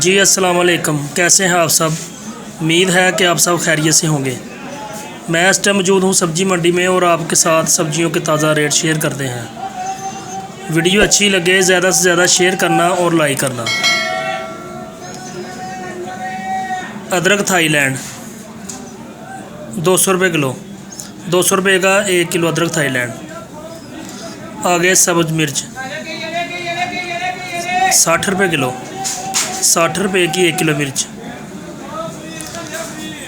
जी अस्सलाम वालेकुम, कैसे हैं आप सब। उम्मीद है कि आप सब खैरियत से होंगे। मैं इस टाइम मौजूद हूँ सब्ज़ी मंडी में और आपके साथ सब्जियों के ताज़ा रेट शेयर करते हैं। वीडियो अच्छी लगे ज़्यादा से ज़्यादा शेयर करना और लाइक करना। अदरक थाईलैंड 200 रुपये किलो, 200 रुपये का 1 किलो अदरक थाईलैंड। आगे सब्ज़ मिर्च 60 रुपये किलो, 60 रुपये की 1 किलो मिर्च।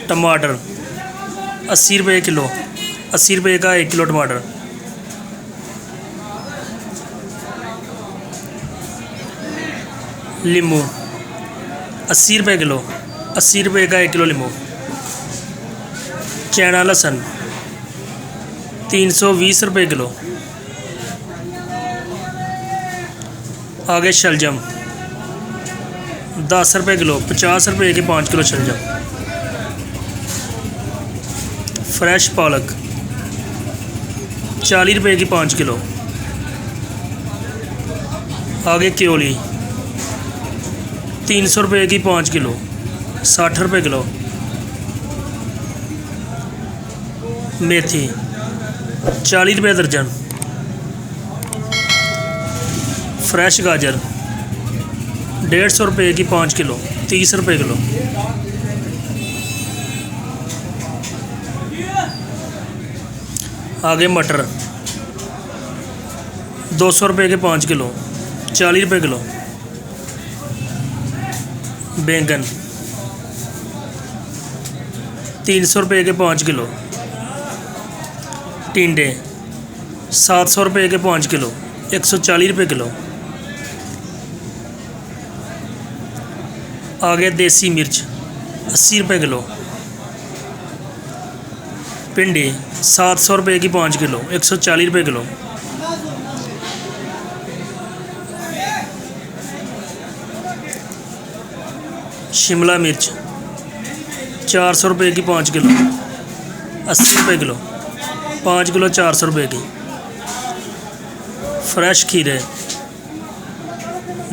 टमाटर 80 रुपये किलो, 80 रुपये का 1 किलो टमाटर। नींबू 80 रुपये किलो, 80 रुपये का 1 किलो नींबू। चैना लहसुन 320 रुपये किलो। आगे शलजम 10 रुपये किलो, 50 रुपये के 5 किलो शलजम। फ्रेश पालक 40 रुपये की 5 किलो। आगे क्योली 300 रुपये की 5 किलो, 60 रुपये किलो। मेथी 40 रुपये दर्जन। फ्रेश गाजर 150 रुपये की 5 किलो, 30 रुपये किलो। आगे मटर 200 रुपये के 5 किलो, 40 रुपये किलो। बैंगन 300 रुपये के 5 किलो। टिंडे 700 रुपये के 5 किलो, 140 रुपये किलो। आगे देसी मिर्च 80 रुपये किलो। भिंडी 700 रुपये की 5 किलो, 140 रुपये किलो। शिमला मिर्च 400 रुपये की 5 किलो, 80 रुपये किलो। 5 किलो 400 रुपये की। फ्रेश खीरे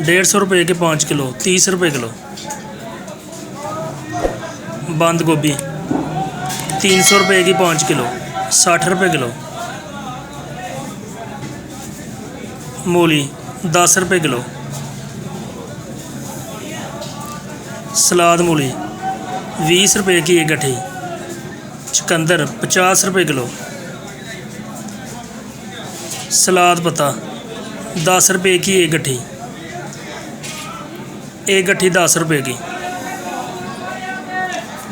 150 रुपये के 5 किलो, 30 रुपये किलो। बंद गोभी 300 रुपये की 5 किलो, 60 रुपये किलो। मूली 10 रुपये किलो। सलाद मूली 20 रुपये की 1 गट्ठी। चुकंदर 50 रुपये किलो। सलाद पत्ता 10 रुपये की 1 गट्ठी, 1 गट्ठी 10 रुपये की।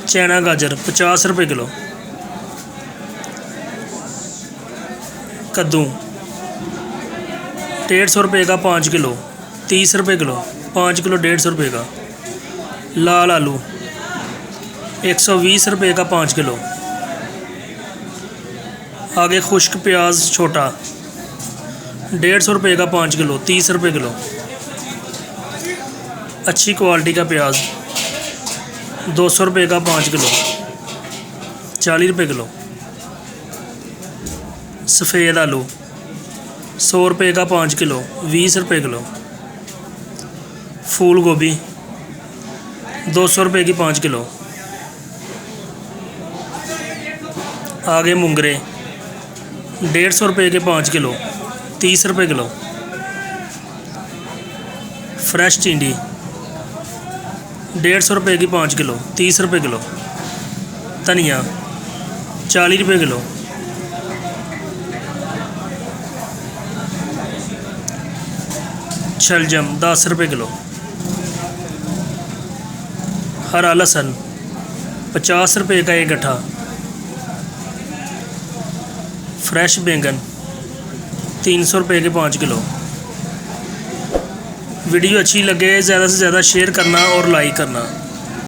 चैना गाजर 50 रुपये किलो। कद्दू 150 रुपये का 5 किलो, 30 रुपये किलो। 5 किलो 150 रुपये का। लाल आलू 120 रुपये का 5 किलो। आगे खुश्क प्याज छोटा 150 रुपये का 5 किलो, 30 रुपये किलो। अच्छी क्वालिटी का प्याज 200 रुपये का 5 किलो, 40 रुपये किलो। सफ़ेद आलू 100 रुपये का 5 किलो, 20 रुपये किलो। फूल गोभी 200 रुपये की 5 किलो। आगे मुंगरे 150 रुपये के 5 किलो, 30 रुपये किलो। फ्रेश टिंडी 150 रुपये की 5 किलो, 30 रुपये किलो। धनिया 40 रुपये किलो। शलजम 10 रुपये किलो। हरा लहसुन 50 रुपये का 1 गट्ठा। फ्रेश बैंगन 300 रुपये के 5 किलो। वीडियो अच्छी लगे ज़्यादा से ज़्यादा शेयर करना और लाइक करना।